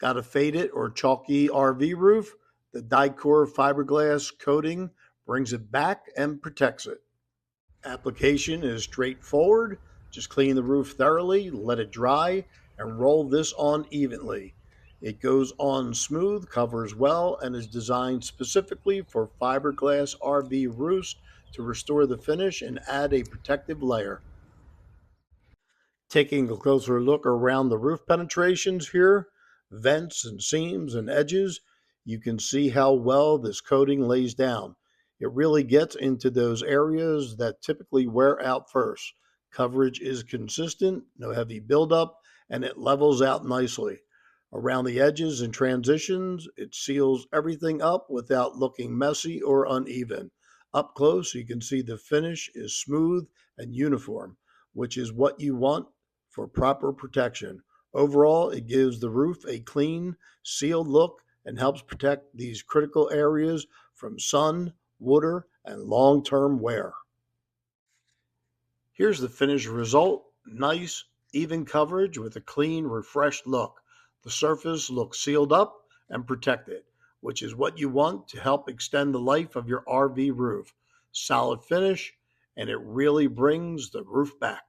Got a faded or chalky RV roof? The Dicor Fiberglass Coating brings it back and protects it. Application is straightforward. Just clean the roof thoroughly, let it dry, and roll this on evenly. It goes on smooth, covers well, and is designed specifically for fiberglass RV roofs to restore the finish and add a protective layer. Taking a closer look around the roof penetrations here, vents and seams and edges, you can see how well this coating lays down. It really gets into those areas that typically wear out first. Coverage is consistent, no heavy buildup, and it levels out nicely. Around the edges and transitions, it seals everything up without looking messy or uneven. Up close, you can see the finish is smooth and uniform, which is what you want for proper protection. Overall, it gives the roof a clean, sealed look and helps protect these critical areas from sun, water, and long-term wear. Here's the finished result. Nice, even coverage with a clean, refreshed look. The surface looks sealed up and protected, which is what you want to help extend the life of your RV roof. Solid finish, and it really brings the roof back.